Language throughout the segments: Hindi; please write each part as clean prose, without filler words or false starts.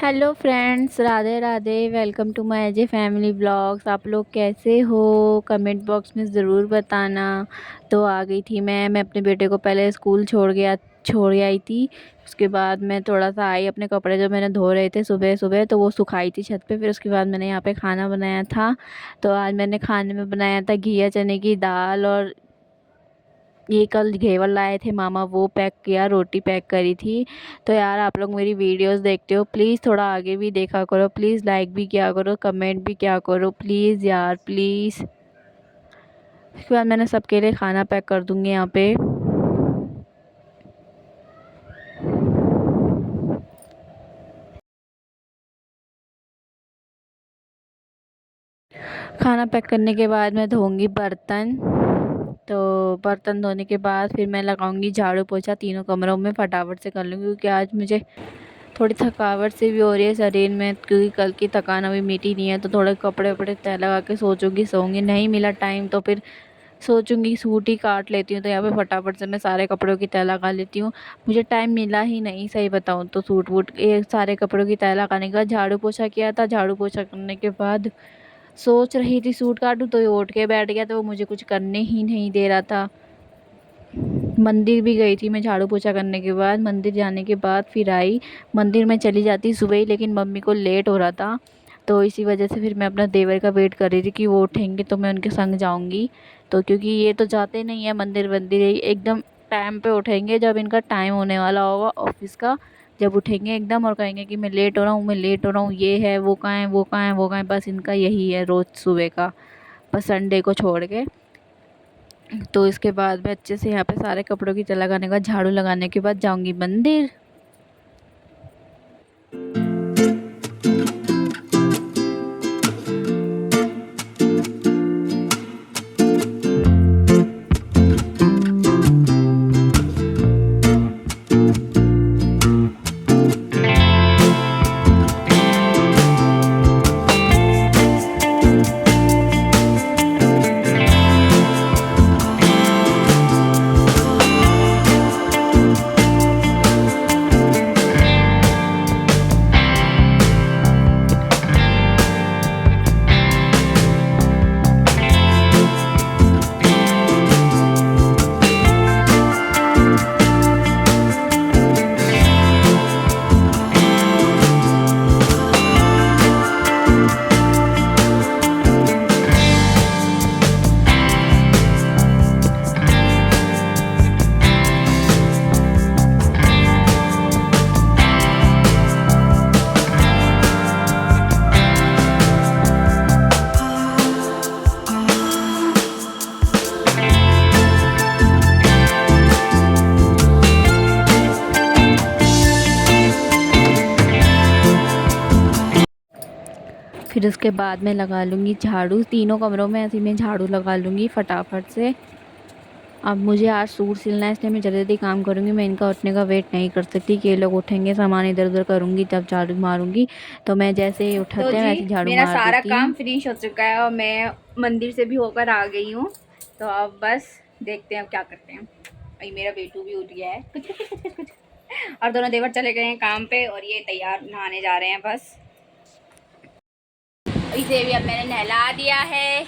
Hello friends, Radhe Radhe. Welcome to my AJ family blogs. आप लोग कैसे हो? कमेंट बॉक्स में ज़रूर बताना। तो आ गई थी मैं अपने बेटे को पहले स्कूल छोड़ आई थी। उसके बाद मैं थोड़ा सा आई, अपने कपड़े जो मैंने धो रहे थे सुबह सुबह तो वो सुखाई थी छत पे। फिर उसके बाद मैंने यहाँ पे खाना बनाया था। तो आज मैंने खाने में बनाया था घिया चने की दाल, और ये कल घेवर लाए थे मामा, वो पैक किया, रोटी पैक करी थी। तो यार, आप लोग मेरी वीडियोस देखते हो, प्लीज़ थोड़ा आगे भी देखा करो, प्लीज़ लाइक भी किया करो, कमेंट भी किया करो, प्लीज़ यार, प्लीज़। उसके बाद मैंने सबके लिए खाना पैक कर दूँगी यहाँ पे। खाना पैक करने के बाद मैं धोऊंगी बर्तन। तो बर्तन धोने के बाद फिर मैं लगाऊंगी झाड़ू पोछा, तीनों कमरों में फटाफट से कर लूँगी, क्योंकि आज मुझे थोड़ी थकावट सी भी हो रही है शरीर में, क्योंकि कल की थकान अभी मिटी नहीं है। तो थोड़े कपड़े वपड़े तय लगा के सोऊंगी। नहीं मिला टाइम तो फिर सोचूंगी सूट ही काट लेती हूँ। तो यहाँ पे फटाफट से मैं सारे कपड़ों की तय लगा लेती हूँ। मुझे टाइम मिला ही नहीं, सही बताऊँ तो। सूट वूट ये सारे कपड़ों की तय लगाने के बाद झाड़ू पोछा किया था। झाड़ू पोछा करने के बाद सोच रही थी सूट काटूं, तो ये उठ के बैठ गया, तो वो मुझे कुछ करने ही नहीं दे रहा था। मंदिर भी गई थी मैं झाड़ू पोछा करने के बाद। मंदिर जाने के बाद फिर आई। मंदिर में चली जाती सुबह ही, लेकिन मम्मी को लेट हो रहा था, तो इसी वजह से फिर मैं अपना देवर का वेट कर रही थी कि वो उठेंगे तो मैं उनके संग जाऊंगी। तो क्योंकि ये तो जाते नहीं है मंदिर वंदिर, एकदम टाइम पे उठेंगे जब इनका टाइम होने वाला होगा ऑफिस का। जब उठेंगे एकदम और कहेंगे कि मैं लेट हो रहा हूँ, मैं लेट हो रहा हूँ, ये है, वो कहाँ है, वो कहाँ है, वो कहाँ है। बस इनका यही है रोज़ सुबह का, बस संडे को छोड़ के। तो इसके बाद मैं अच्छे से यहाँ पे सारे कपड़ों की तह लगाने के बाद, झाड़ू लगाने के बाद जाऊंगी मंदिर। फिर उसके बाद मैं लगा लूँगी झाड़ू, तीनों कमरों में ऐसे मैं झाड़ू लगा लूँगी फटाफट से। अब मुझे आज सूट सिलना है, इसलिए मैं जल्दी जल्दी काम करूँगी। मैं इनका उठने का वेट नहीं कर सकती कि ये लोग उठेंगे, सामान इधर उधर करूँगी तब झाड़ू मारूंगी। तो मैं जैसे ही उठाते हैं वैसे झाड़ू मेरा मार सारा देती काम हूँ। फिनिश हो चुका है और मैं मंदिर से भी होकर आ गई हूँ। तो अब बस देखते हैं अब क्या करते हैं। अभी मेरा बेटू भी उठ गया है, कुछ कुछ कुछ कुछ कुछ, और दोनों देवर चले गए हैं काम पे, और ये तैयार नहाने जा रहे हैं बस। इसे भी अब मैंने नहला दिया है,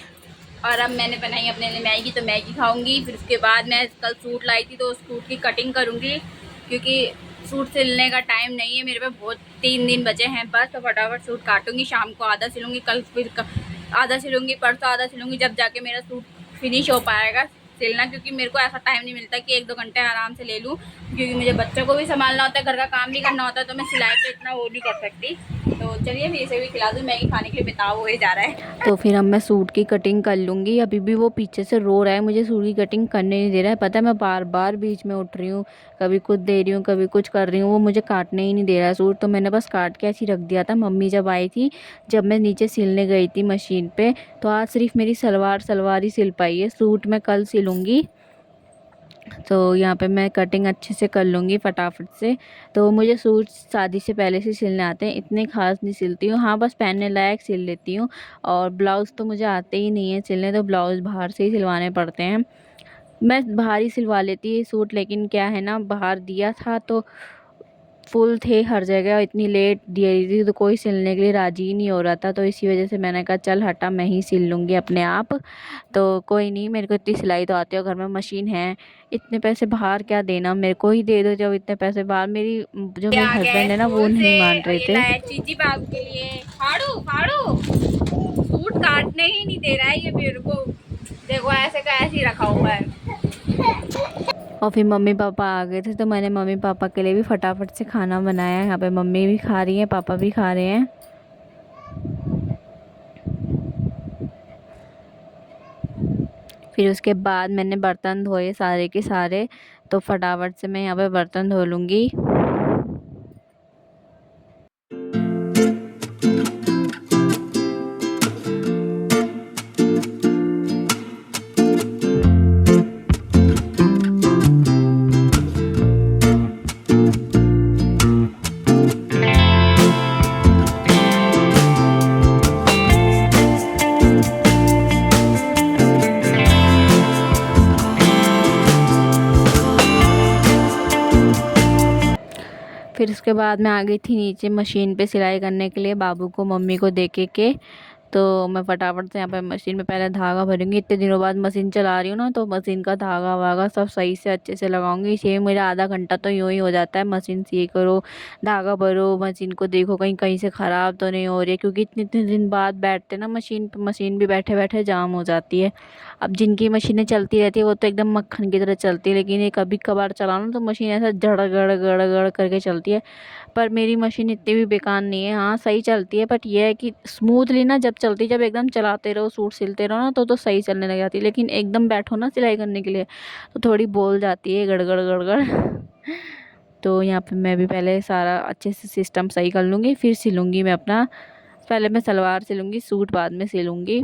और अब मैंने बनाई अपने लिए मैगी, तो मैगी खाऊंगी। फिर उसके बाद मैं कल सूट लाई थी तो उस सूट की कटिंग करूंगी, क्योंकि सूट सिलने का टाइम नहीं है मेरे पे, बहुत 3 दिन बचे हैं बस। तो फटाफट सूट काटूंगी, शाम को आधा सिलूंगी, कल फिर आधा सिलूंगी, परसों आधा सिलूंगी, जब जाके मेरा सूट फिनिश हो पाएगा सिलना। क्योंकि मेरे को ऐसा टाइम नहीं मिलता कि 1-2 घंटे आराम से ले लूँ, क्योंकि मुझे बच्चों को भी संभालना होता है, घर का काम भी करना होता है, तो मैं सिलाई पे इतना वो नहीं कर सकती। तो चलिए मैं इसे भी खिला दूँ, मैगी खाने के लिए बेताब हो ही जा रहा है। तो फिर अब मैं सूट की कटिंग कर लूँगी। अभी भी वो पीछे से रो रहा है, मुझे सूट की कटिंग करने नहीं दे रहा है। पता है, मैं बार बार बीच में उठ रही हूँ, कभी कुछ दे रही हूँ, कभी कुछ कर रही हूँ, वो मुझे काटने ही नहीं दे रहा है सूट। तो मैंने बस काट के ऐसे ही रख दिया था। मम्मी जब आई थी, जब मैं नीचे सिलने गई थी मशीन पे, तो आज सिर्फ मेरी सलवार ही सिल पाई है। सूट मैं कल सिलूँगी। तो यहाँ पे मैं कटिंग अच्छे से कर लूँगी फटाफट से। तो मुझे सूट शादी से पहले से सिलने आते हैं, इतने ख़ास नहीं सिलती हूँ। हाँ, बस पहनने लायक सिल लेती हूँ। और ब्लाउज़ तो मुझे आते ही नहीं है सिलने, तो ब्लाउज़ बाहर से ही सिलवाने पड़ते हैं। मैं बाहर ही सिलवा लेती सूट, लेकिन क्या है ना, बाहर दिया था तो फुल थे हर जगह, इतनी लेट दे रही थी तो कोई सिलने के लिए राजी ही नहीं हो रहा था। तो इसी वजह से मैंने कहा चल हटा, मैं ही सिल लूँगी अपने आप। तो कोई नहीं, मेरे को इतनी सिलाई तो आती है, घर में मशीन है। इतने पैसे बाहर क्या देना, मेरे को ही दे दो जब इतने पैसे बाहर। जो ये मेरे आ गया है हस्बैंड है ना, वो स्कूल से नहीं मान और रहे ये थे। लाया चीची बाबू के लिए। फाड़ू फाड़ू, सूट काटने ही नहीं दे रहा है ये मेरे को। देखो ऐसे का ऐसे ही रखा हुआ है। और फिर मम्मी पापा आ गए थे, तो मैंने मम्मी पापा के लिए भी फटाफट से खाना बनाया। यहाँ पे मम्मी भी खा रही है, पापा भी खा रहे हैं। फिर उसके बाद मैंने बर्तन धोए सारे के सारे, तो फटाफट से मैं यहाँ पे बर्तन धो लूँगी। फिर उसके बाद मैं आ गई थी नीचे मशीन पे सिलाई करने के लिए, बाबू को मम्मी को देके के। तो मैं फटाफट से यहाँ पे मशीन में पहले धागा भरूंगी। इतने दिनों बाद मशीन चला रही हूँ ना, तो मशीन का धागा वागा सब सही से अच्छे से लगाऊंगी। इसे मेरा आधा घंटा तो यूँ ही हो जाता है, मशीन सी करो, धागा भरो, मशीन को देखो कहीं कहीं से ख़राब तो नहीं हो रही है, क्योंकि इतने इतने दिन बाद बैठते ना मशीन पे, मशीन भी बैठे बैठे जाम हो जाती है। अब जिनकी मशीनें चलती रहती है वो तो एकदम मक्खन की तरह चलती है, लेकिन ये कभी कभार चलाओ ना तो मशीन ऐसा जड़ गड़ गड़ गड़ करके चलती है। पर मेरी मशीन इतनी भी बेकार नहीं है, हाँ सही चलती है, बट ये है कि स्मूथली ना जब चलती, जब एकदम चलाते रहो, सूट सिलते रहो ना, तो सही चलने लग जाती है। लेकिन एकदम बैठो ना सिलाई करने के लिए तो थोड़ी बोल जाती है, गड़गड़ गड़गड़। तो यहाँ पे मैं भी पहले सारा अच्छे से सिस्टम सही कर लूँगी, फिर सिलूँगी मैं अपना। पहले मैं सलवार सिलूँगी, सूट बाद में सिलूँगी,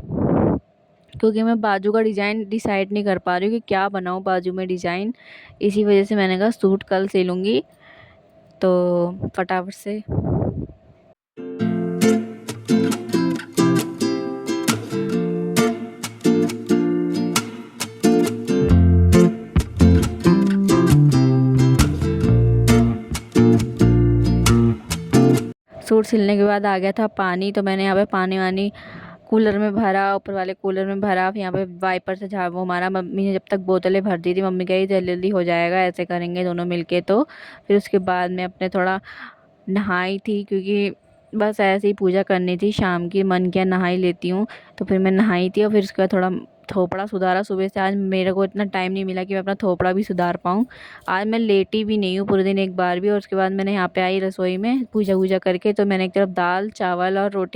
क्योंकि मैं बाजू का डिज़ाइन डिसाइड नहीं कर पा रही हूँ कि क्या बनाऊँ बाजू में डिज़ाइन। इसी वजह से मैंने कहा सूट कल सिलूँगी। तो फटाफट से सूट सिलने के बाद आ गया था पानी, तो मैंने यहाँ पे पानी वानी कूलर में भरा, ऊपर वाले कूलर में भरा। फिर यहाँ पे वाइपर से झाड़ू मारा। मम्मी ने जब तक बोतलें भर दी थी, मम्मी कही जल्दी जल्दी हो जाएगा, ऐसे करेंगे दोनों मिलके। तो फिर उसके बाद मैं अपने थोड़ा नहाई थी, क्योंकि बस ऐसे ही पूजा करनी थी शाम की, मन किया नहा ही लेती हूँ। तो फिर मैं नहाई थी और फिर उसके बाद थोड़ा थोपड़ा सुधारा सुबह से। आज मेरे को इतना टाइम नहीं मिला कि मैं अपना थोपड़ा भी सुधार पाऊँ। आज मैं लेटी भी नहीं हूँ पूरे दिन एक बार भी। और उसके बाद मैंने यहाँ पे आई रसोई में पूजा वूजा करके, तो मैंने एक तरफ दाल चावल और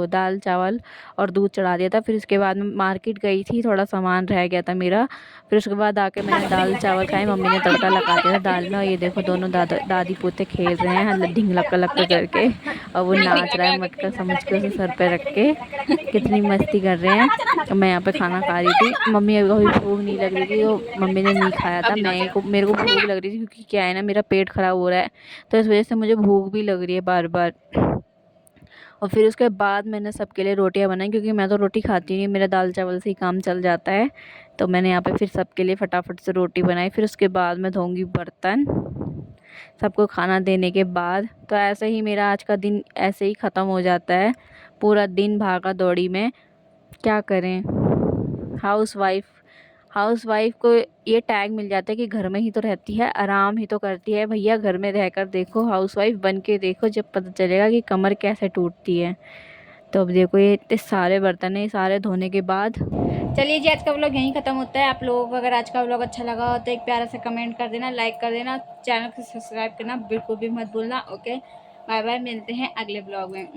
दाल चावल और दूध चढ़ा दिया था। फिर उसके बाद मैं मार्केट गई थी, थोड़ा सामान रह गया था मेरा। फिर उसके बाद आके मैंने दाल चावल खाए, मम्मी ने तड़का लगा दिया था दाल में। और ये देखो दोनों दादी पोते खेल रहे हैं ढिंगलक लक करके, और वो नाच रहा है मटका समझ के उसे सर पे रख के, कितनी मस्ती कर रहे हैं। और मैं यहाँ पे खाना खा रही थी, मम्मी को भी भूख नहीं लग रही थी, तो मम्मी ने नहीं खाया था। मेरे को भूख लग रही थी, क्योंकि क्या है ना मेरा पेट ख़राब हो रहा है, तो इस वजह से मुझे भूख भी लग रही है बार बार। और फिर उसके बाद मैंने सबके लिए रोटियां बनाई, क्योंकि मैं तो रोटी खाती नहीं, मेरा दाल चावल से ही काम चल जाता है। तो मैंने यहाँ पे फिर सबके लिए फटाफट से रोटी बनाई। फिर उसके बाद मैं धोऊंगी बर्तन सबको खाना देने के बाद। तो ऐसे ही मेरा आज का दिन ऐसे ही ख़त्म हो जाता है, पूरा दिन भागा दौड़ी में। क्या करें, हाउसवाइफ हाउसवाइफ को ये टैग मिल जाता है कि घर में ही तो रहती है, आराम ही तो करती है। भैया घर में रहकर देखो, हाउसवाइफ बन के देखो, जब पता चलेगा कि कमर कैसे टूटती है। तो अब देखो ये इतने सारे बर्तन है, सारे धोने के बाद। चलिए जी, आज का व्लॉग यहीं ख़त्म होता है। आप लोगों को अगर आज का व्लॉग अच्छा लगा हो तो एक प्यारा सा कमेंट कर देना, लाइक कर देना, चैनल को सब्सक्राइब करना बिल्कुल भी मत भूलना। ओके, बाय बाय, मिलते हैं अगले व्लॉग में।